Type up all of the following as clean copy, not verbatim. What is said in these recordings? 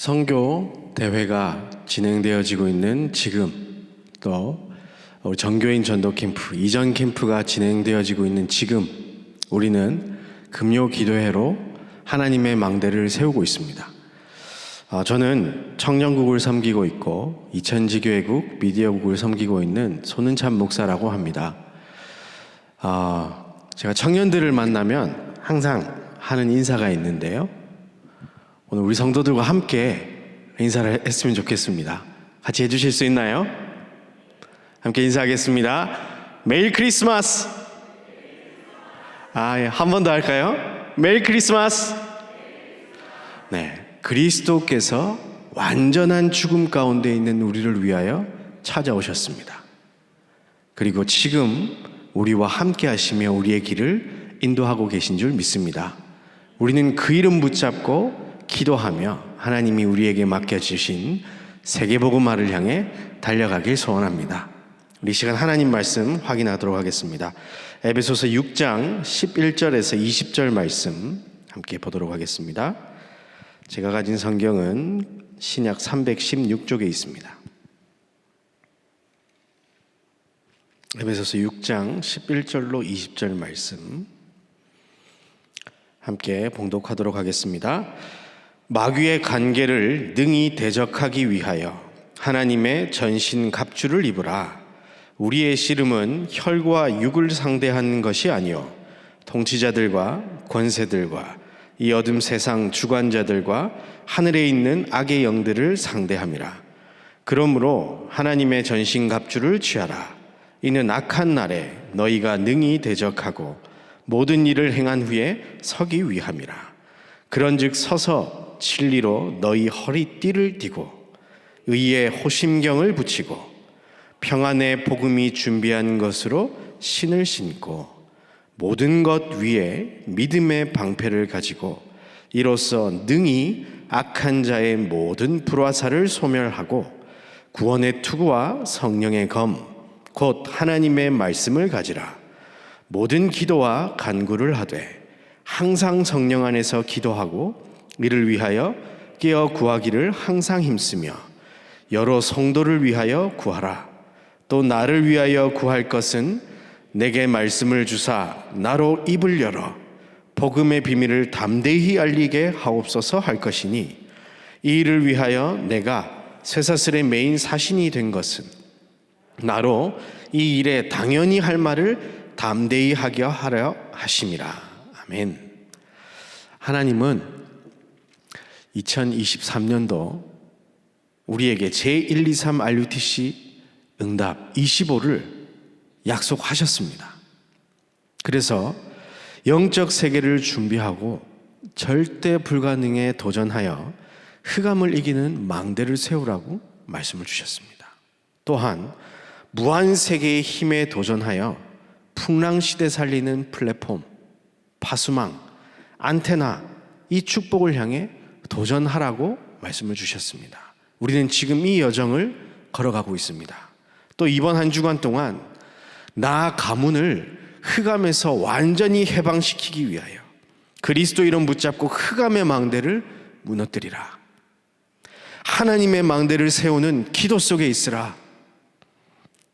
선교 대회가 진행되어지고 있는 지금, 또 우리 전교인 전도 캠프, 이전 캠프가 진행되어지고 있는 지금, 우리는 금요 기도회로 하나님의 망대를 세우고 있습니다. 저는 청년국을 섬기고 있고 이천지교회국 미디어국을 섬기고 있는 손은찬 목사라고 합니다. 제가 청년들을 만나면 항상 하는 인사가 있는데요, 오늘 우리 성도들과 함께 인사를 했으면 좋겠습니다. 같이 해주실 수 있나요? 함께 인사하겠습니다. 메리 크리스마스! 한 번 더 할까요? 메리 크리스마스! 네, 그리스도께서 완전한 죽음 가운데 있는 우리를 위하여 찾아오셨습니다. 그리고 지금 우리와 함께 하시며 우리의 길을 인도하고 계신 줄 믿습니다. 우리는 그 이름 붙잡고 기도하며 하나님이 우리에게 맡겨주신 세계복음화를 향해 달려가길 소원합니다. 우리 시간 하나님 말씀 확인하도록 하겠습니다. 에베소서 6장 11절에서 20절 말씀 함께 보도록 하겠습니다. 제가 가진 성경은 신약 316쪽에 있습니다. 에베소서 6장 11절로 20절 말씀 함께 봉독하도록 하겠습니다. 마귀의 간계를 능히 대적하기 위하여 하나님의 전신 갑주를 입으라. 우리의 씨름은 혈과 육을 상대하는 것이 아니요 통치자들과 권세들과 이 어둠 세상 주관자들과 하늘에 있는 악의 영들을 상대함이라. 그러므로 하나님의 전신 갑주를 취하라. 이는 악한 날에 너희가 능히 대적하고 모든 일을 행한 후에 서기 위함이라. 그런즉 서서 진리로 너희 허리띠를 띠고 의의 호심경을 붙이고 평안의 복음이 준비한 것으로 신을 신고 모든 것 위에 믿음의 방패를 가지고 이로써 능히 악한 자의 모든 불화살을 소멸하고 구원의 투구와 성령의 검 곧 하나님의 말씀을 가지라. 모든 기도와 간구를 하되 항상 성령 안에서 기도하고 이를 위하여 깨어 구하기를 항상 힘쓰며 여러 성도를 위하여 구하라. 또 나를 위하여 구할 것은 내게 말씀을 주사 나로 입을 열어 복음의 비밀을 담대히 알리게 하옵소서 할 것이니 이 일을 위하여 내가 쇠사슬의 메인 사신이 된 것은 나로 이 일에 당연히 할 말을 담대히 하게 하려 하심이라. 아멘. 하나님은 2023년도 우리에게 제123 RUTC 응답 25를 약속하셨습니다. 그래서 영적 세계를 준비하고 절대 불가능에 도전하여 흑암을 이기는 망대를 세우라고 말씀을 주셨습니다. 또한 무한 세계의 힘에 도전하여 풍랑시대 살리는 플랫폼, 파수망, 안테나, 이 축복을 향해 도전하라고 말씀을 주셨습니다. 우리는 지금 이 여정을 걸어가고 있습니다. 또 이번 한 주간 동안 나 가문을 흑암에서 완전히 해방시키기 위하여 그리스도 이름 붙잡고 흑암의 망대를 무너뜨리라. 하나님의 망대를 세우는 기도 속에 있으라.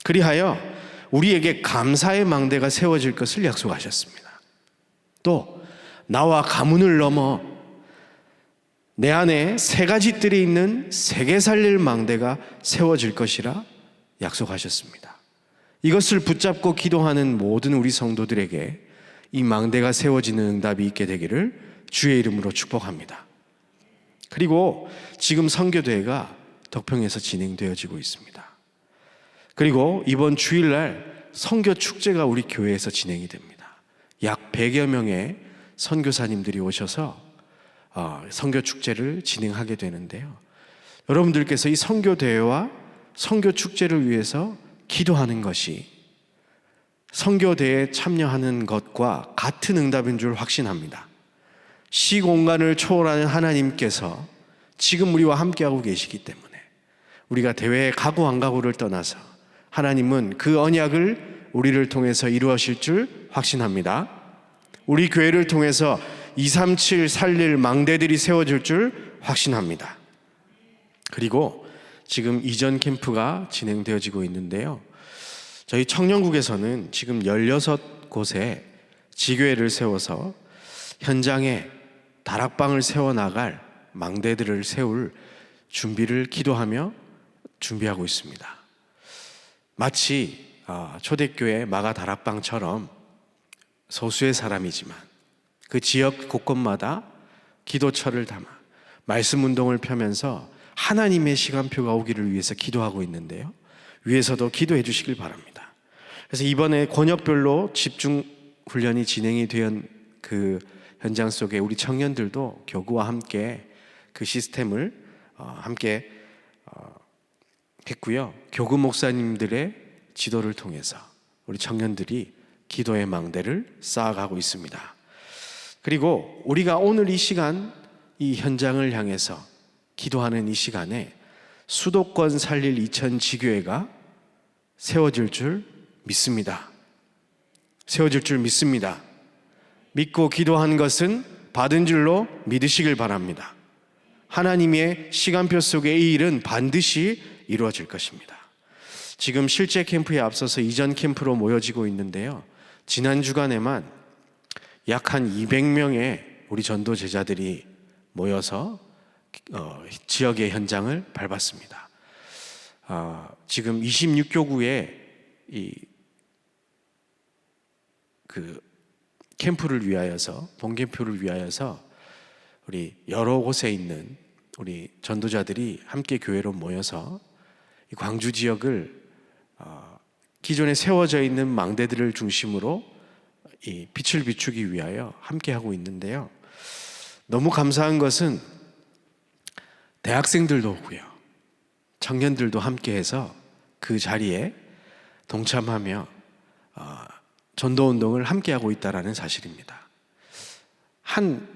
그리하여 우리에게 감사의 망대가 세워질 것을 약속하셨습니다. 또 나와 가문을 넘어 내 안에 세 가지 뜰이 있는 세계 살릴 망대가 세워질 것이라 약속하셨습니다. 이것을 붙잡고 기도하는 모든 우리 성도들에게 이 망대가 세워지는 응답이 있게 되기를 주의 이름으로 축복합니다. 그리고 지금 선교대회가 덕평에서 진행되어지고 있습니다. 그리고 이번 주일날 선교 축제가 우리 교회에서 진행이 됩니다. 약 100여 명의 선교사님들이 오셔서 선교 축제를 진행하게 되는데요, 여러분들께서 이 선교 대회와 선교 축제를 위해서 기도하는 것이 선교 대회에 참여하는 것과 같은 응답인 줄 확신합니다. 시공간을 초월하는 하나님께서 지금 우리와 함께하고 계시기 때문에 우리가 대회에 가고 안 가고를 떠나서 하나님은 그 언약을 우리를 통해서 이루어질 줄 확신합니다. 우리 교회를 통해서 237 살릴 망대들이 세워질 줄 확신합니다. 그리고 지금 이전 캠프가 진행되어지고 있는데요. 저희 청년국에서는 지금 16곳에 지교회를 세워서 현장에 다락방을 세워나갈 망대들을 세울 준비를 기도하며 준비하고 있습니다. 마치 초대교회 마가 다락방처럼 소수의 사람이지만 그 지역 곳곳마다 기도처를 담아 말씀 운동을 펴면서 하나님의 시간표가 오기를 위해서 기도하고 있는데요. 위에서도 기도해 주시길 바랍니다. 그래서 이번에 권역별로 집중 훈련이 진행이 된 그 현장 속에 우리 청년들도 교구와 함께 그 시스템을 함께 했고요. 교구 목사님들의 지도를 통해서 우리 청년들이 기도의 망대를 쌓아가고 있습니다. 그리고 우리가 오늘 이 시간 이 현장을 향해서 기도하는 이 시간에 수도권 살릴 이천 지교회가 세워질 줄 믿습니다. 세워질 줄 믿습니다. 믿고 기도한 것은 받은 줄로 믿으시길 바랍니다. 하나님의 시간표 속의 이 일은 반드시 이루어질 것입니다. 지금 실제 캠프에 앞서서 이전 캠프로 모여지고 있는데요. 지난 주간에만 약 한 200명의 우리 전도 제자들이 모여서 지역의 현장을 밟았습니다. 지금 26교구에 캠프를 위하여서, 본캠프를 위하여서 우리 여러 곳에 있는 우리 전도자들이 함께 교회로 모여서 이 광주 지역을 기존에 세워져 있는 망대들을 중심으로 이 빛을 비추기 위하여 함께 하고 있는데요. 너무 감사한 것은 대학생들도 오고요, 청년들도 함께해서 그 자리에 동참하며 전도운동을 함께하고 있다는 사실입니다. 한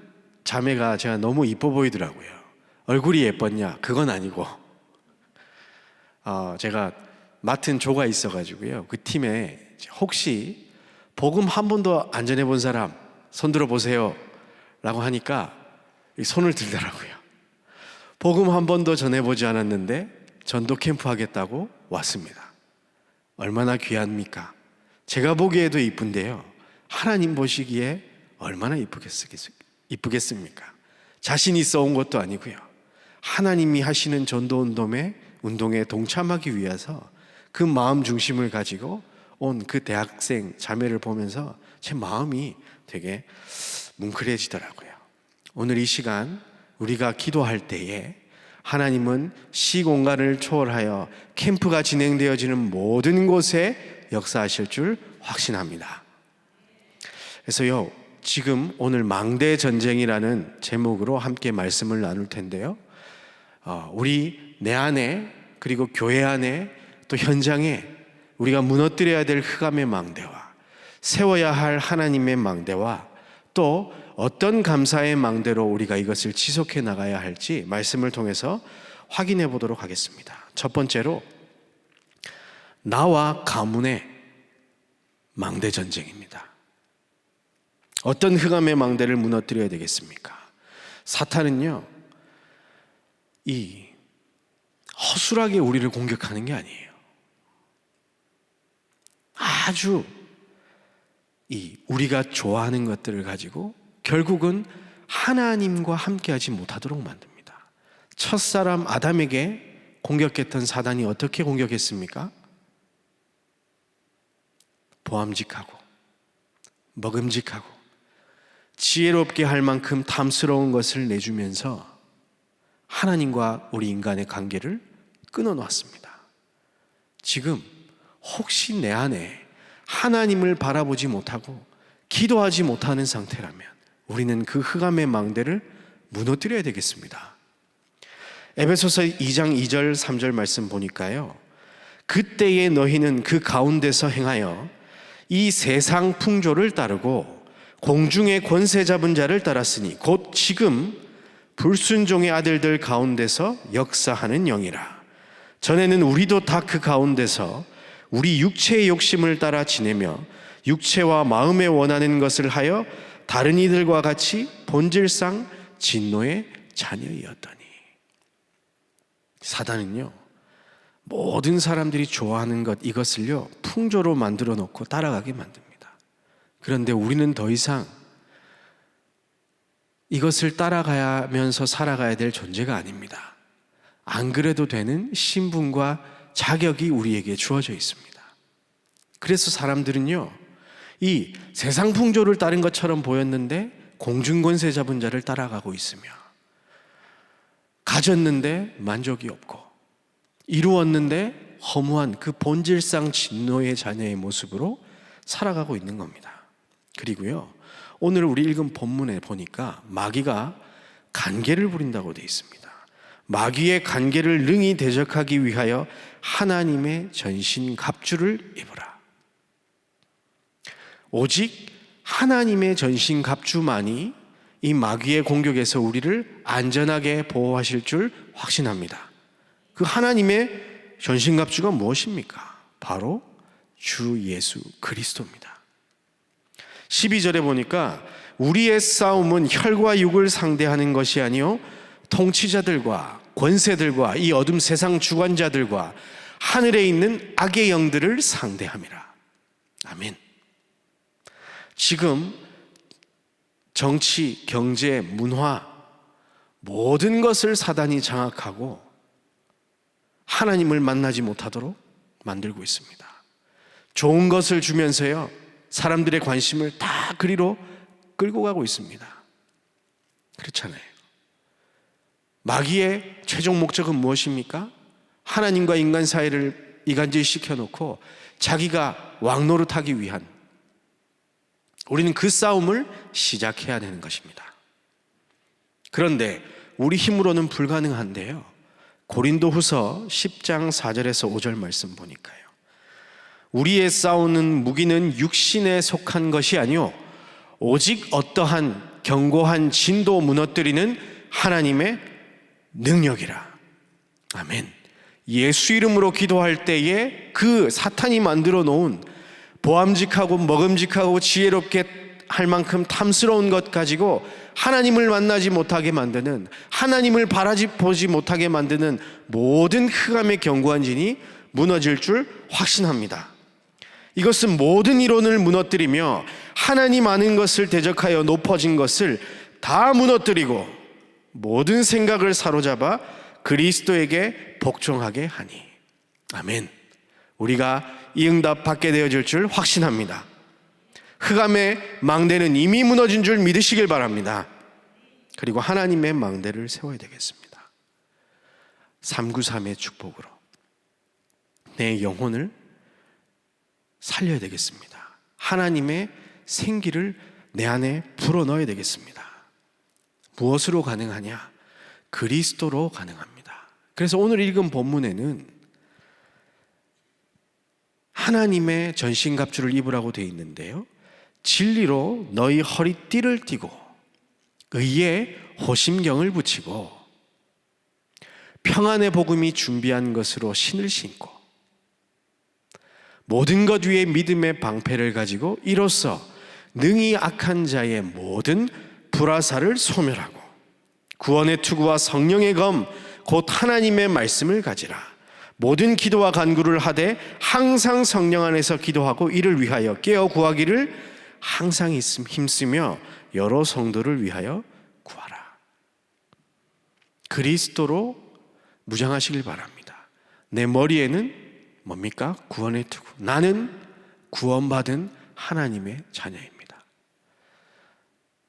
자매가 제가 너무 이뻐 보이더라고요. 얼굴이 예뻤냐? 그건 아니고 제가 맡은 조가 있어가지고요, 그 팀에 혹시 복음 한 번도 안 전해본 사람 손 들어보세요 라고 하니까 손을 들더라고요. 복음 한 번도 전해보지 않았는데 전도 캠프 하겠다고 왔습니다. 얼마나 귀합니까? 제가 보기에도 이쁜데요, 하나님 보시기에 얼마나 이쁘겠습니까? 자신 있어 온 것도 아니고요, 하나님이 하시는 전도운동에 동참하기 위해서 그 마음 중심을 가지고 온 그 대학생 자매를 보면서 제 마음이 되게 뭉클해지더라고요. 오늘 이 시간 우리가 기도할 때에 하나님은 시공간을 초월하여 캠프가 진행되어지는 모든 곳에 역사하실 줄 확신합니다. 그래서요, 지금 오늘 망대 전쟁이라는 제목으로 함께 말씀을 나눌 텐데요, 우리 내 안에, 그리고 교회 안에, 또 현장에 우리가 무너뜨려야 될 흑암의 망대와 세워야 할 하나님의 망대와 또 어떤 감사의 망대로 우리가 이것을 지속해 나가야 할지 말씀을 통해서 확인해 보도록 하겠습니다. 첫 번째로, 나와 가문의 망대 전쟁입니다. 어떤 흑암의 망대를 무너뜨려야 되겠습니까? 사탄은요, 이 허술하게 우리를 공격하는 게 아니에요. 아주 우리가 좋아하는 것들을 가지고 결국은 하나님과 함께하지 못하도록 만듭니다. 첫사람 아담에게 공격했던 사단이 어떻게 공격했습니까? 보암직하고 먹음직하고 지혜롭게 할 만큼 탐스러운 것을 내주면서 하나님과 우리 인간의 관계를 끊어놓았습니다. 지금 혹시 내 안에 하나님을 바라보지 못하고 기도하지 못하는 상태라면 우리는 그 흑암의 망대를 무너뜨려야 되겠습니다. 에베소서 2장 2절 3절 말씀 보니까요, 그때에 너희는 그 가운데서 행하여 이 세상 풍조를 따르고 공중의 권세 잡은 자를 따랐으니 곧 지금 불순종의 아들들 가운데서 역사하는 영이라. 전에는 우리도 다 그 가운데서 우리 육체의 욕심을 따라 지내며 육체와 마음에 원하는 것을 하여 다른 이들과 같이 본질상 진노의 자녀이었더니. 사단은요, 모든 사람들이 좋아하는 것, 이것을요 풍조로 만들어 놓고 따라가게 만듭니다. 그런데 우리는 더 이상 이것을 따라가면서 살아가야 될 존재가 아닙니다. 안 그래도 되는 신분과 자격이 우리에게 주어져 있습니다. 그래서 사람들은요, 이 세상 풍조를 따른 것처럼 보였는데 공중권세 잡은 자를 따라가고 있으며, 가졌는데 만족이 없고 이루었는데 허무한 그 본질상 진노의 자녀의 모습으로 살아가고 있는 겁니다. 그리고요, 오늘 우리 읽은 본문에 보니까 마귀가 간계를 부린다고 되어 있습니다. 마귀의 간계를 능히 대적하기 위하여 하나님의 전신 갑주를 입으라. 오직 하나님의 전신 갑주만이 이 마귀의 공격에서 우리를 안전하게 보호하실 줄 확신합니다. 그 하나님의 전신 갑주가 무엇입니까? 바로 주 예수 그리스도입니다. 12절에 보니까 우리의 싸움은 혈과 육을 상대하는 것이 아니요 통치자들과 권세들과 이 어둠 세상 주관자들과 하늘에 있는 악의 영들을 상대함이라. 아멘. 지금 정치, 경제, 문화 모든 것을 사단이 장악하고 하나님을 만나지 못하도록 만들고 있습니다. 좋은 것을 주면서요, 사람들의 관심을 다 그리로 끌고 가고 있습니다. 그렇잖아요. 마귀의 최종 목적은 무엇입니까? 하나님과 인간 사이를 이간질 시켜놓고 자기가 왕노릇하기 위한, 우리는 그 싸움을 시작해야 되는 것입니다. 그런데 우리 힘으로는 불가능한데요, 고린도후서 10장 4절에서 5절 말씀 보니까요, 우리의 싸우는 무기는 육신에 속한 것이 아니요 오직 어떠한 견고한 진도 무너뜨리는 하나님의 능력이라. 아멘. 예수 이름으로 기도할 때에 그 사탄이 만들어 놓은 보암직하고 먹음직하고 지혜롭게 할 만큼 탐스러운 것 가지고 하나님을 만나지 못하게 만드는, 하나님을 바라보지 못하게 만드는 모든 흑암의 견고한 진이 무너질 줄 확신합니다. 이것은 모든 이론을 무너뜨리며 하나님 아는 것을 대적하여 높아진 것을 다 무너뜨리고 모든 생각을 사로잡아 그리스도에게 복종하게 하니. 아멘. 우리가 이 응답 받게 되어질 줄 확신합니다. 흑암의 망대는 이미 무너진 줄 믿으시길 바랍니다. 그리고 하나님의 망대를 세워야 되겠습니다. 393의 축복으로 내 영혼을 살려야 되겠습니다. 하나님의 생기를 내 안에 불어넣어야 되겠습니다. 무엇으로 가능하냐? 그리스도로 가능합니다. 그래서 오늘 읽은 본문에는 하나님의 전신갑주를 입으라고 되어 있는데요, 진리로 너희 허리띠를 띠고 의에 호심경을 붙이고 평안의 복음이 준비한 것으로 신을 신고 모든 것 위에 믿음의 방패를 가지고 이로써 능히 악한 자의 모든 불화살을 소멸하고 구원의 투구와 성령의 검 곧 하나님의 말씀을 가지라. 모든 기도와 간구를 하되 항상 성령 안에서 기도하고 이를 위하여 깨어 구하기를 항상 힘쓰며 여러 성도를 위하여 구하라. 그리스도로 무장하시길 바랍니다. 내 머리에는 뭡니까? 구원의 투구. 나는 구원받은 하나님의 자녀입니다.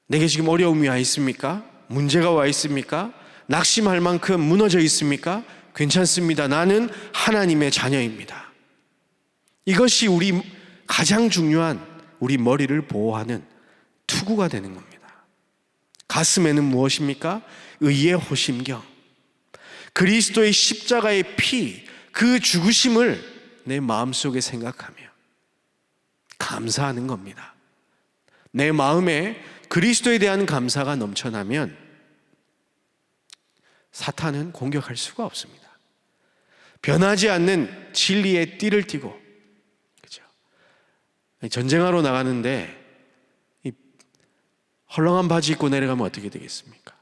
내게 지금 어려움이 와 있습니까? 문제가 와 있습니까? 낙심할 만큼 무너져 있습니까? 괜찮습니다. 나는 하나님의 자녀입니다. 이것이 우리 가장 중요한 우리 머리를 보호하는 투구가 되는 겁니다. 가슴에는 무엇입니까? 의의 호심경. 그리스도의 십자가의 피, 그 죽으심을 내 마음속에 생각하며 감사하는 겁니다. 내 마음에 그리스도에 대한 감사가 넘쳐나면 사탄은 공격할 수가 없습니다. 변하지 않는 진리의 띠를 띠고, 그렇죠? 전쟁하러 나가는데 이 헐렁한 바지 입고 내려가면 어떻게 되겠습니까?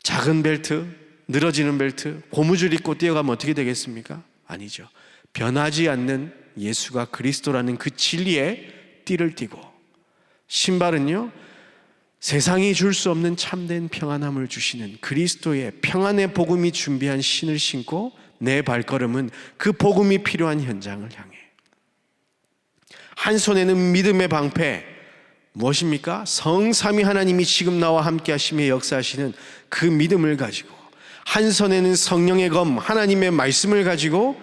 작은 벨트, 늘어지는 벨트, 고무줄 입고 뛰어가면 어떻게 되겠습니까? 아니죠. 변하지 않는 예수가 그리스도라는 그 진리에 띠를 띠고, 신발은요, 세상이 줄 수 없는 참된 평안함을 주시는 그리스도의 평안의 복음이 준비한 신을 신고 내 발걸음은 그 복음이 필요한 현장을 향해. 한 손에는 믿음의 방패, 무엇입니까? 성삼위 하나님이 지금 나와 함께 하시며 역사하시는 그 믿음을 가지고, 한 손에는 성령의 검, 하나님의 말씀을 가지고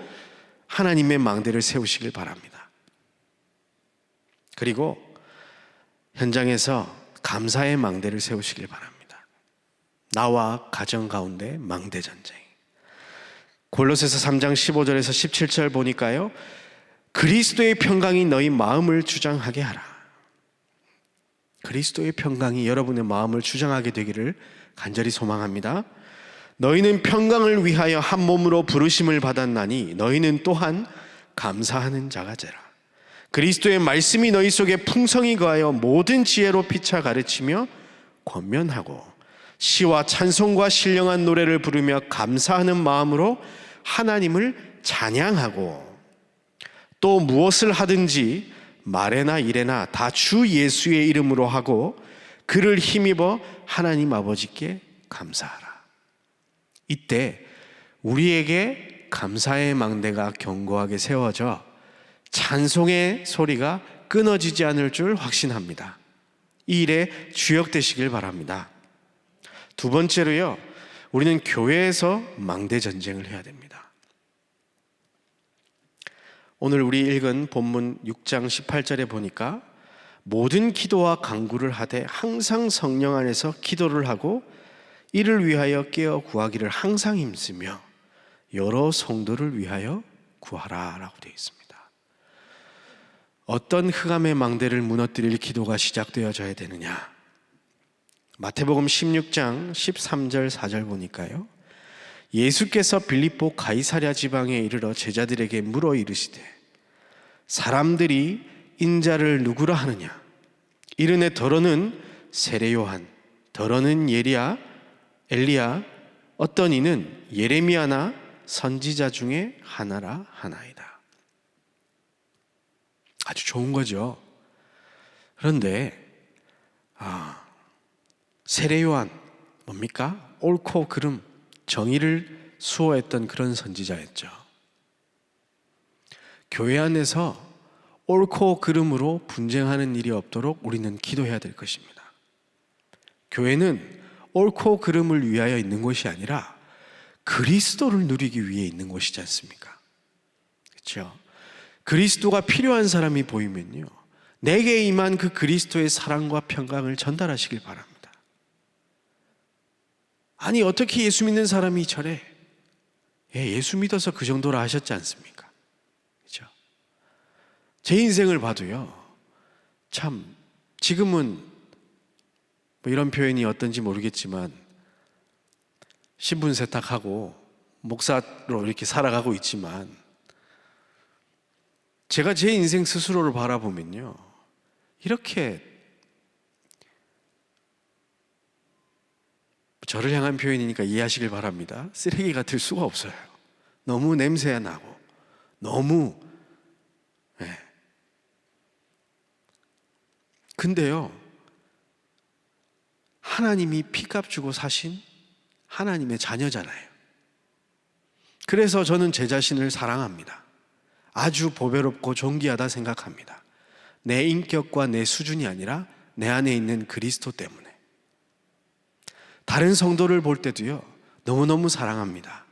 하나님의 망대를 세우시길 바랍니다. 그리고 현장에서 감사의 망대를 세우시길 바랍니다. 나와 가정 가운데 망대 전쟁. 골로새서 3장 15절에서 17절 보니까요, 그리스도의 평강이 너희 마음을 주장하게 하라. 그리스도의 평강이 여러분의 마음을 주장하게 되기를 간절히 소망합니다. 너희는 평강을 위하여 한 몸으로 부르심을 받았나니 너희는 또한 감사하는 자가 되라. 그리스도의 말씀이 너희 속에 풍성히 거하여 모든 지혜로 피차 가르치며 권면하고 시와 찬송과 신령한 노래를 부르며 감사하는 마음으로 하나님을 찬양하고, 또 무엇을 하든지 말에나 일에나 다 주 예수의 이름으로 하고 그를 힘입어 하나님 아버지께 감사하라. 이때 우리에게 감사의 망대가 견고하게 세워져 찬송의 소리가 끊어지지 않을 줄 확신합니다. 이 일에 주역되시길 바랍니다. 두 번째로요, 우리는 교회에서 망대 전쟁을 해야 됩니다. 오늘 우리 읽은 본문 6장 18절에 보니까 모든 기도와 간구를 하되 항상 성령 안에서 기도를 하고 이를 위하여 깨어 구하기를 항상 힘쓰며 여러 성도를 위하여 구하라 라고 되어 있습니다. 어떤 흑암의 망대를 무너뜨릴 기도가 시작되어져야 되느냐? 마태복음 16장 13절 4절 보니까요, 예수께서 빌립보 가이사랴 지방에 이르러 제자들에게 물어 이르시되 사람들이 인자를 누구라 하느냐? 이르되 더러는 세례 요한, 더러는 엘리야, 어떤 이는 예레미야나 선지자 중에 하나라 하나이다. 아주 좋은 거죠. 그런데 세례 요한 뭡니까? 옳고 그름, 정의를 수호했던 그런 선지자였죠. 교회 안에서 옳고 그름으로 분쟁하는 일이 없도록 우리는 기도해야 될 것입니다. 교회는 옳고 그름을 위하여 있는 곳이 아니라 그리스도를 누리기 위해 있는 곳이지 않습니까? 그렇죠? 그리스도가 필요한 사람이 보이면요, 내게 임한 그 그리스도의 사랑과 평강을 전달하시길 바랍니다. 아니, 어떻게 예수 믿는 사람이 저래? 예수 믿어서 그 정도로 하셨지 않습니까? 그렇죠? 제 인생을 봐도요, 참 지금은 뭐 이런 표현이 어떤지 모르겠지만 신분 세탁하고 목사로 이렇게 살아가고 있지만, 제가 제 인생 스스로를 바라보면요, 이렇게 저를 향한 표현이니까 이해하시길 바랍니다. 쓰레기 같을 수가 없어요. 너무 냄새가 나고 너무 근데요, 하나님이 피값 주고 사신 하나님의 자녀잖아요. 그래서 저는 제 자신을 사랑합니다. 아주 보배롭고 존귀하다 생각합니다. 내 인격과 내 수준이 아니라 내 안에 있는 그리스도 때문에. 다른 성도를 볼 때도요, 너무너무 사랑합니다.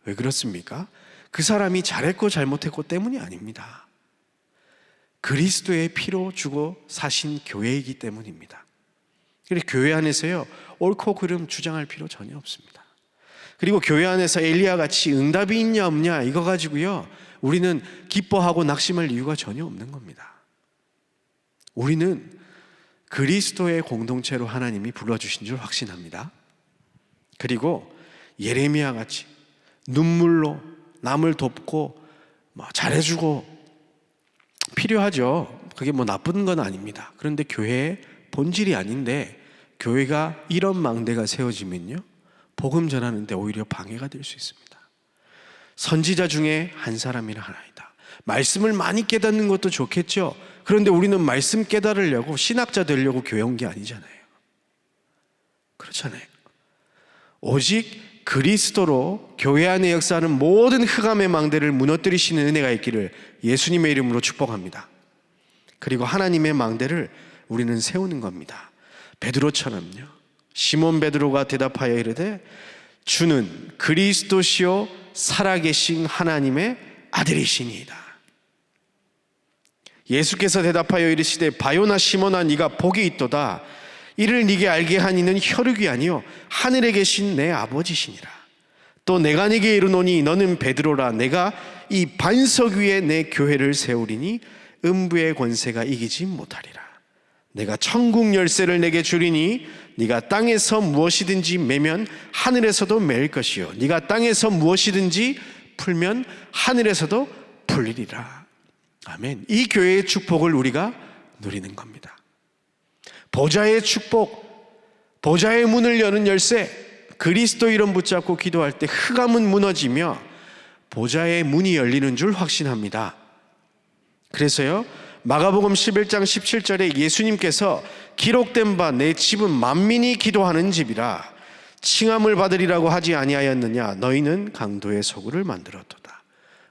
왜 그렇습니까? 그 사람이 잘했고 잘못했고 때문이 아닙니다. 그리스도의 피로 주고 사신 교회이기 때문입니다. 그래서 교회 안에서요, 옳고 그름 주장할 필요 전혀 없습니다. 그리고 교회 안에서 엘리야 같이 응답이 있냐 없냐 이거 가지고요, 우리는 기뻐하고 낙심할 이유가 전혀 없는 겁니다. 우리는 그리스도의 공동체로 하나님이 불러주신 줄 확신합니다. 그리고 예레미야 같이 눈물로 남을 돕고 잘해주고 필요하죠. 그게 나쁜 건 아닙니다. 그런데 교회의 본질이 아닌데, 교회가 이런 망대가 세워지면요, 복음 전하는데 오히려 방해가 될 수 있습니다. 선지자 중에 한 사람이라 하나이다. 말씀을 많이 깨닫는 것도 좋겠죠. 그런데 우리는 말씀 깨달으려고 신학자 되려고 교회 온 게 아니잖아요. 그렇잖아요. 오직 그리스도로 교회 안에 역사하는 모든 흑암의 망대를 무너뜨리시는 은혜가 있기를 예수님의 이름으로 축복합니다. 그리고 하나님의 망대를 우리는 세우는 겁니다. 베드로처럼요. 시몬 베드로가 대답하여 이르되 주는 그리스도시요 살아계신 하나님의 아들이시니이다. 예수께서 대답하여 이르시되 바요나 시몬아 네가 복이 있도다. 이를 네게 알게 한 이는 혈육이 아니요 하늘에 계신 내 아버지시니라. 또 내가 네게 이르노니 너는 베드로라. 내가 이 반석 위에 내 교회를 세우리니 음부의 권세가 이기지 못하리라. 내가 천국 열쇠를 내게 주리니 네가 땅에서 무엇이든지 매면 하늘에서도 매일 것이요 네가 땅에서 무엇이든지 풀면 하늘에서도 풀리리라. 아멘. 이 교회의 축복을 우리가 누리는 겁니다. 보좌의 축복, 보좌의 문을 여는 열쇠, 그리스도 이름 붙잡고 기도할 때 흑암은 무너지며 보좌의 문이 열리는 줄 확신합니다. 그래서요, 마가복음 11장 17절에 예수님께서 기록된 바 내 집은 만민이 기도하는 집이라 칭함을 받으리라고 하지 아니하였느냐. 너희는 강도의 소굴을 만들었도다.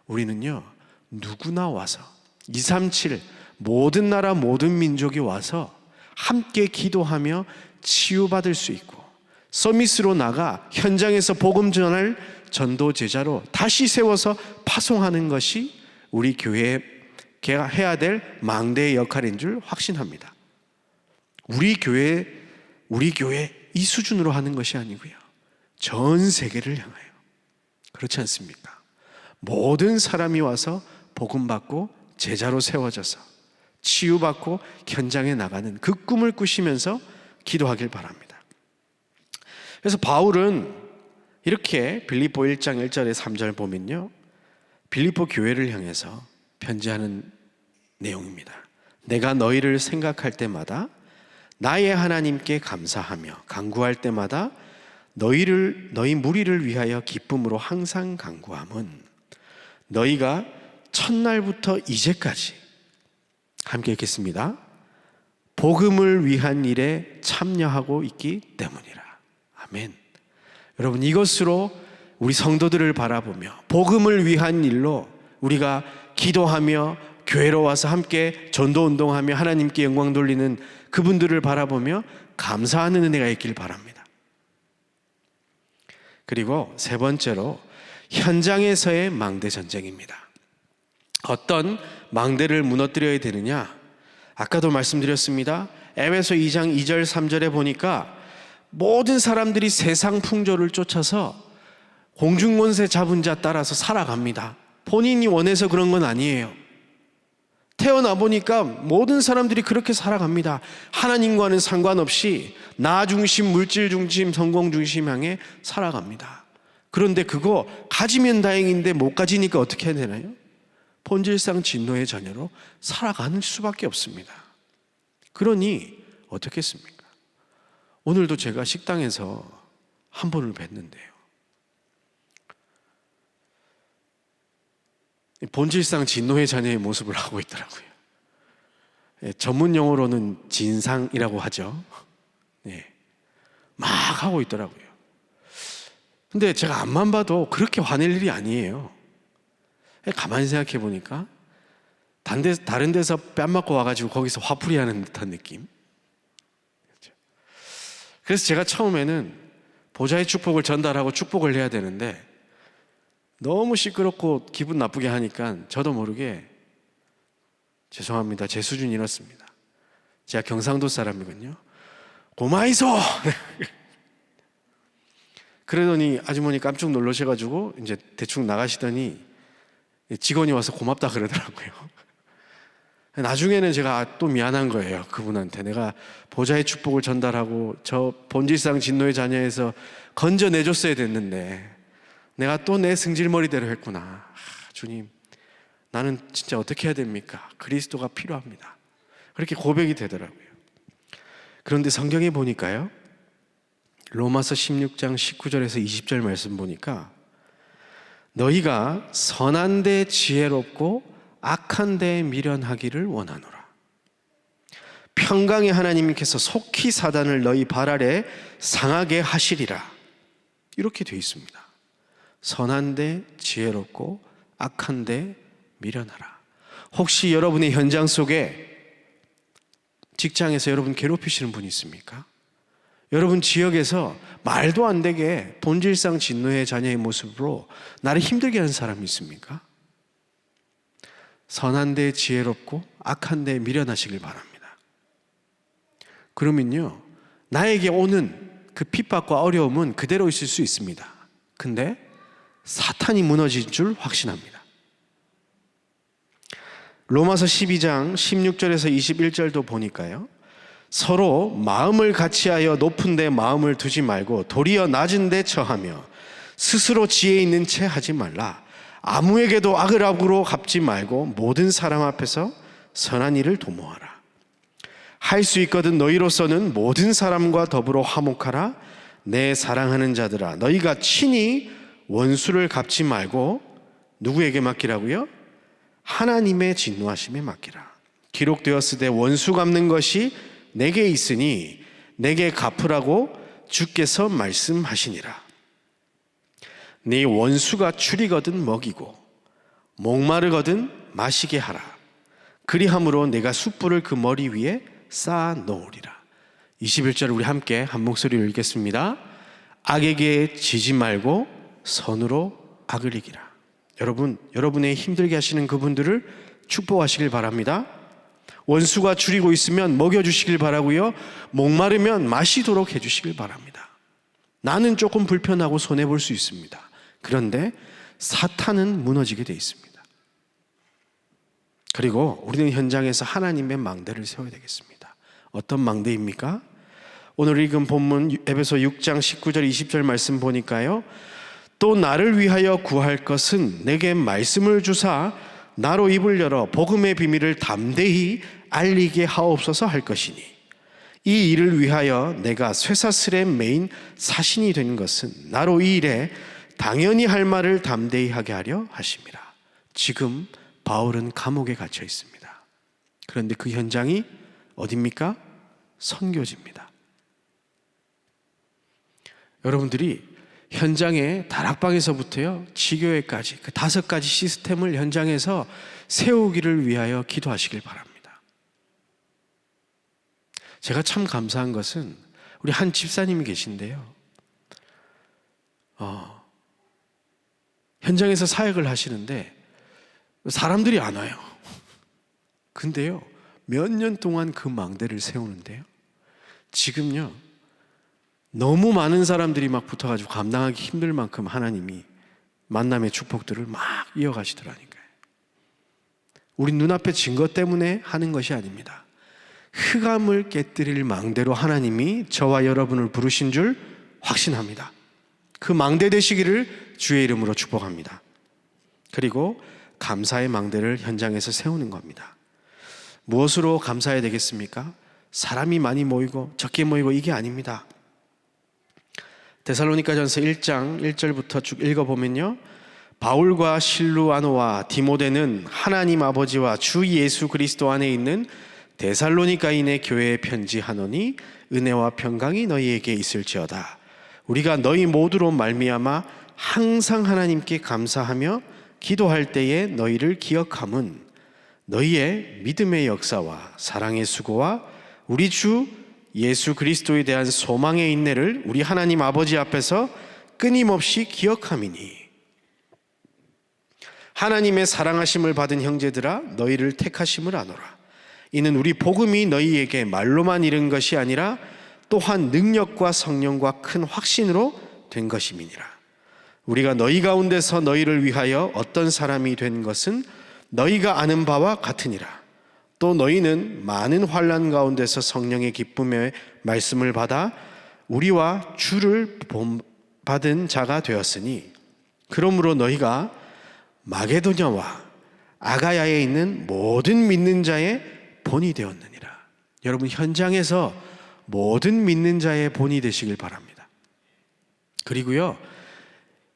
우리는요, 누구나 와서 237 모든 나라 모든 민족이 와서 함께 기도하며 치유받을 수 있고 서밋으로 나가 현장에서 복음 전할 전도 제자로 다시 세워서 파송하는 것이 우리 교회가 해야 될 망대의 역할인 줄 확신합니다. 우리 교회 이 수준으로 하는 것이 아니고요, 전 세계를 향하여. 그렇지 않습니까? 모든 사람이 와서 복음 받고 제자로 세워져서 치유받고 현장에 나가는 그 꿈을 꾸시면서 기도하길 바랍니다. 그래서 바울은 이렇게 빌립보 1장 1절에 3절 보면요, 빌립보 교회를 향해서 편지하는 내용입니다. 내가 너희를 생각할 때마다 나의 하나님께 감사하며 간구할 때마다 너희 무리를 위하여 기쁨으로 항상 간구함은 너희가 첫날부터 이제까지 함께 읽겠습니다. 복음을 위한 일에 참여하고 있기 때문이라. 아멘. 여러분, 이것으로 우리 성도들을 바라보며 복음을 위한 일로 우리가 기도하며 교회로 와서 함께 전도운동하며 하나님께 영광 돌리는 그분들을 바라보며 감사하는 은혜가 있길 바랍니다. 그리고 세 번째로 현장에서의 망대 전쟁입니다. 어떤 망대를 무너뜨려야 되느냐? 아까도 말씀드렸습니다. 에베소 2장 2절 3절에 보니까 모든 사람들이 세상 풍조를 쫓아서 공중권세 잡은 자 따라서 살아갑니다. 본인이 원해서 그런 건 아니에요. 태어나 보니까 모든 사람들이 그렇게 살아갑니다. 하나님과는 상관없이 나 중심, 물질 중심, 성공 중심 향해 살아갑니다. 그런데 그거 가지면 다행인데 못 가지니까 어떻게 해야 되나요? 본질상 진노의 자녀로 살아가는 수밖에 없습니다. 그러니 어떻겠습니까? 오늘도 제가 식당에서 한 분을 뵀는데요, 본질상 진노의 자녀의 모습을 하고 있더라고요. 전문 용어로는 진상이라고 하죠. 막 하고 있더라고요. 근데 제가 앞만 봐도 그렇게 화낼 일이 아니에요. 가만히 생각해 보니까 다른 데서 뺨 맞고 와가지고 거기서 화풀이 하는 듯한 느낌. 그래서 제가 처음에는 보좌의 축복을 전달하고 축복을 해야 되는데 너무 시끄럽고 기분 나쁘게 하니까 저도 모르게 죄송합니다, 제 수준이 이렇습니다. 제가 경상도 사람이거든요. 고마이소! 그러더니 아주머니 깜짝 놀라셔가지고 이제 대충 나가시더니 직원이 와서 고맙다 그러더라고요. 나중에는 제가 또 미안한 거예요. 그분한테 내가 보좌의 축복을 전달하고 저 본질상 진노의 자녀에서 건져내줬어야 됐는데 내가 또 내 승질머리대로 했구나. 주님, 나는 진짜 어떻게 해야 됩니까? 그리스도가 필요합니다. 그렇게 고백이 되더라고요. 그런데 성경에 보니까요, 로마서 16장 19절에서 20절 말씀 보니까 너희가 선한 데 지혜롭고 악한 데 미련하기를 원하노라. 평강의 하나님께서 속히 사단을 너희 발 아래 상하게 하시리라. 이렇게 되어 있습니다. 선한 데 지혜롭고 악한 데 미련하라. 혹시 여러분의 현장 속에 직장에서 여러분 괴롭히시는 분이 있습니까? 여러분 지역에서 말도 안 되게 본질상 진노의 자녀의 모습으로 나를 힘들게 하는 사람이 있습니까? 선한 데 지혜롭고 악한 데 미련하시길 바랍니다. 그러면요, 나에게 오는 그 핍박과 어려움은 그대로 있을 수 있습니다. 근데 사탄이 무너질 줄 확신합니다. 로마서 12장 16절에서 21절도 보니까요, 서로 마음을 같이하여 높은 데 마음을 두지 말고 도리어 낮은 데 처하며 스스로 지혜 있는 채 하지 말라. 아무에게도 악을 악으로 갚지 말고 모든 사람 앞에서 선한 일을 도모하라. 할 수 있거든 너희로서는 모든 사람과 더불어 화목하라. 내 사랑하는 자들아, 너희가 친히 원수를 갚지 말고 누구에게 맡기라고요? 하나님의 진노하심에 맡기라. 기록되었으되 원수 갚는 것이 내게 있으니 내게 갚으라고 주께서 말씀하시니라. 네 원수가 줄이거든 먹이고 목마르거든 마시게 하라. 그리함으로 내가 숯불을 그 머리 위에 쌓아 놓으리라. 21절 우리 함께 한 목소리로 읽겠습니다. 악에게 지지 말고 선으로 악을 이기라. 여러분, 여러분의 힘들게 하시는 그분들을 축복하시길 바랍니다. 원수가 줄이고 있으면 먹여주시길 바라고요. 목마르면 마시도록 해주시길 바랍니다. 나는 조금 불편하고 손해볼 수 있습니다. 그런데 사탄은 무너지게 돼 있습니다. 그리고 우리는 현장에서 하나님의 망대를 세워야 되겠습니다. 어떤 망대입니까? 오늘 읽은 본문 에베소 6장 19절 20절 말씀 보니까요, 또 나를 위하여 구할 것은 내게 말씀을 주사 나로 입을 열어 복음의 비밀을 담대히 알리게 하옵소서 할 것이니 이 일을 위하여 내가 쇠사슬에 매인 사신이 된 것은 나로 이 일에 당연히 할 말을 담대히 하게 하려 하심이라. 지금 바울은 감옥에 갇혀 있습니다. 그런데 그 현장이 어디입니까? 선교지입니다. 여러분들이 현장에 다락방에서부터요 지교회까지 그 5가지 시스템을 현장에서 세우기를 위하여 기도하시길 바랍니다. 제가 참 감사한 것은 우리 한 집사님이 계신데요, 현장에서 사역을 하시는데 사람들이 안 와요. 근데요 몇 년 동안 그 망대를 세우는데요, 지금요 너무 많은 사람들이 막 붙어가지고 감당하기 힘들 만큼 하나님이 만남의 축복들을 막 이어가시더라니까요. 우리 눈앞에 증거 때문에 하는 것이 아닙니다. 흑암을 깨뜨릴 망대로 하나님이 저와 여러분을 부르신 줄 확신합니다. 그 망대 되시기를 주의 이름으로 축복합니다. 그리고 감사의 망대를 현장에서 세우는 겁니다. 무엇으로 감사해야 되겠습니까? 사람이 많이 모이고 적게 모이고 이게 아닙니다. 데살로니가전서 1장 1절부터 쭉 읽어보면요, 바울과 실루아노와 디모데는 하나님 아버지와 주 예수 그리스도 안에 있는 데살로니가인의 교회에 편지하노니 은혜와 평강이 너희에게 있을지어다. 우리가 너희 모두로 말미암아 항상 하나님께 감사하며 기도할 때에 너희를 기억함은 너희의 믿음의 역사와 사랑의 수고와 우리 주 예수 그리스도에 대한 소망의 인내를 우리 하나님 아버지 앞에서 끊임없이 기억함이니 하나님의 사랑하심을 받은 형제들아 너희를 택하심을 아노라. 이는 우리 복음이 너희에게 말로만 이른 것이 아니라 또한 능력과 성령과 큰 확신으로 된 것임이니라. 우리가 너희 가운데서 너희를 위하여 어떤 사람이 된 것은 너희가 아는 바와 같으니라. 또 너희는 많은 환난 가운데서 성령의 기쁨의 말씀을 받아 우리와 주를 본받은 자가 되었으니 그러므로 너희가 마게도냐와 아가야에 있는 모든 믿는 자의 본이 되었느니라. 여러분 현장에서 모든 믿는 자의 본이 되시길 바랍니다. 그리고요,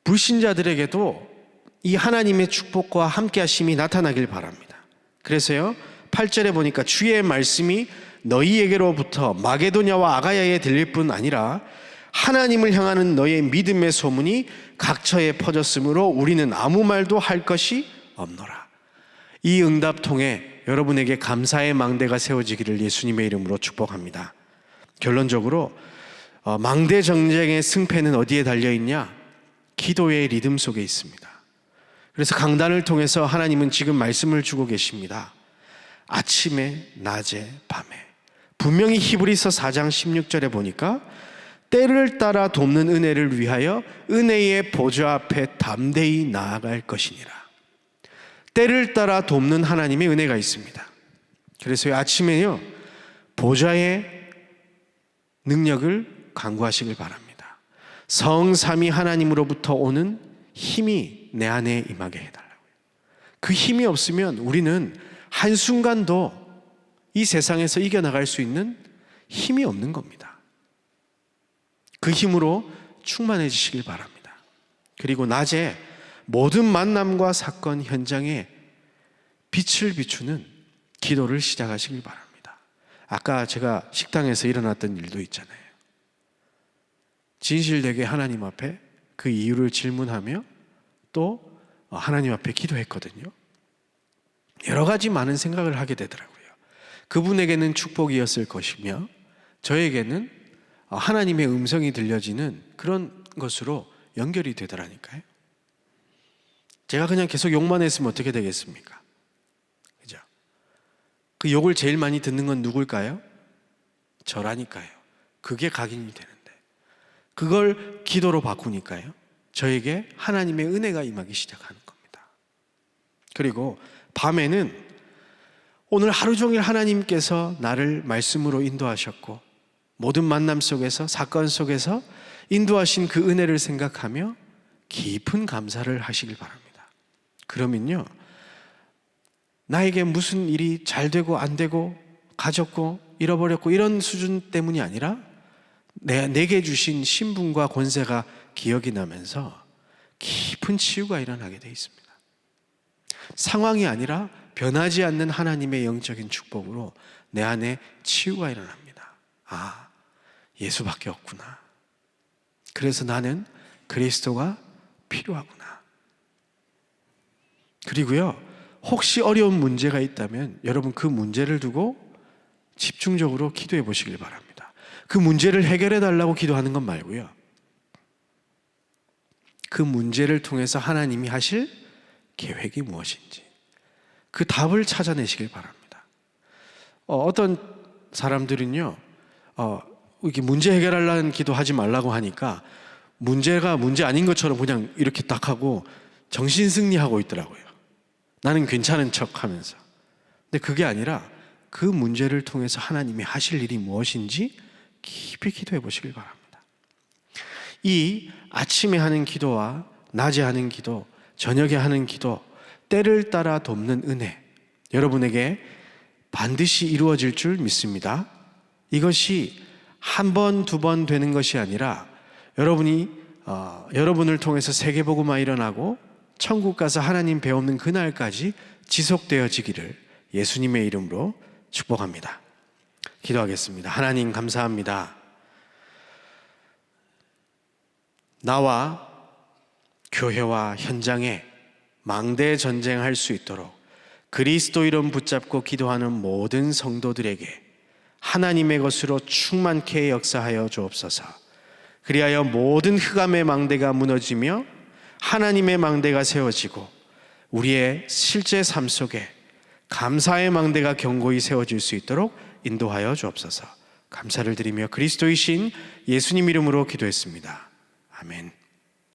불신자들에게도 이 하나님의 축복과 함께 하심이 나타나길 바랍니다. 그래서요, 8절에 보니까 주의 말씀이 너희에게로부터 마게도냐와 아가야에 들릴 뿐 아니라 하나님을 향하는 너의 믿음의 소문이 각처에 퍼졌으므로 우리는 아무 말도 할 것이 없노라. 이 응답 통해 여러분에게 감사의 망대가 세워지기를 예수님의 이름으로 축복합니다. 결론적으로 망대 전쟁의 승패는 어디에 달려있냐? 기도의 리듬 속에 있습니다. 그래서 강단을 통해서 하나님은 지금 말씀을 주고 계십니다. 아침에, 낮에, 밤에. 분명히 히브리서 4장 16절에 보니까 때를 따라 돕는 은혜를 위하여 은혜의 보좌 앞에 담대히 나아갈 것이니라. 때를 따라 돕는 하나님의 은혜가 있습니다. 그래서 아침에요, 보좌의 능력을 간구하시길 바랍니다. 성삼위 하나님으로부터 오는 힘이 내 안에 임하게 해달라고요. 그 힘이 없으면 우리는 한순간도 이 세상에서 이겨나갈 수 있는 힘이 없는 겁니다. 그 힘으로 충만해지시길 바랍니다. 그리고 낮에 모든 만남과 사건 현장에 빛을 비추는 기도를 시작하시길 바랍니다. 아까 제가 식당에서 일어났던 일도 있잖아요. 진실되게 하나님 앞에 그 이유를 질문하며 또 하나님 앞에 기도했거든요. 여러 가지 많은 생각을 하게 되더라고요. 그분에게는 축복이었을 것이며 저에게는 하나님의 음성이 들려지는 그런 것으로 연결이 되더라니까요. 제가 그냥 계속 욕만 했으면 어떻게 되겠습니까? 그죠? 그 욕을 제일 많이 듣는 건 누굴까요? 저라니까요. 그게 각인이 되는데 그걸 기도로 바꾸니까요, 저에게 하나님의 은혜가 임하기 시작하는 겁니다. 그리고 밤에는 오늘 하루 종일 하나님께서 나를 말씀으로 인도하셨고 모든 만남 속에서, 사건 속에서 인도하신 그 은혜를 생각하며 깊은 감사를 하시길 바랍니다. 그러면요, 나에게 무슨 일이 잘 되고 안 되고 가졌고 잃어버렸고 이런 수준 때문이 아니라 내게 주신 신분과 권세가 기억이 나면서 깊은 치유가 일어나게 되어 있습니다. 상황이 아니라 변하지 않는 하나님의 영적인 축복으로 내 안에 치유가 일어납니다. 아, 예수밖에 없구나. 그래서 나는 그리스도가 필요하구나. 그리고요, 혹시 어려운 문제가 있다면 여러분 그 문제를 두고 집중적으로 기도해 보시길 바랍니다. 그 문제를 해결해 달라고 기도하는 것 말고요, 그 문제를 통해서 하나님이 하실 계획이 무엇인지 그 답을 찾아내시길 바랍니다. 어떤 사람들은요, 이렇게 문제 해결하려는 기도하지 말라고 하니까 문제가 문제 아닌 것처럼 그냥 이렇게 딱 하고 정신승리하고 있더라고요. 나는 괜찮은 척 하면서. 근데 그게 아니라 그 문제를 통해서 하나님이 하실 일이 무엇인지 깊이 기도해 보시길 바랍니다. 이 아침에 하는 기도와 낮에 하는 기도, 저녁에 하는 기도, 때를 따라 돕는 은혜, 여러분에게 반드시 이루어질 줄 믿습니다. 이것이 한 번, 두 번 되는 것이 아니라 여러분을 통해서 세계복음화 일어나고 천국 가서 하나님 배우는 그날까지 지속되어지기를 예수님의 이름으로 축복합니다. 기도하겠습니다. 하나님 감사합니다. 나와 교회와 현장에 망대 전쟁할 수 있도록 그리스도 이름 붙잡고 기도하는 모든 성도들에게 하나님의 것으로 충만케 역사하여 주옵소서. 그리하여 모든 흑암의 망대가 무너지며 하나님의 망대가 세워지고 우리의 실제 삶 속에 감사의 망대가 견고히 세워질 수 있도록 인도하여 주옵소서. 감사를 드리며 그리스도이신 예수님 이름으로 기도했습니다. 아멘.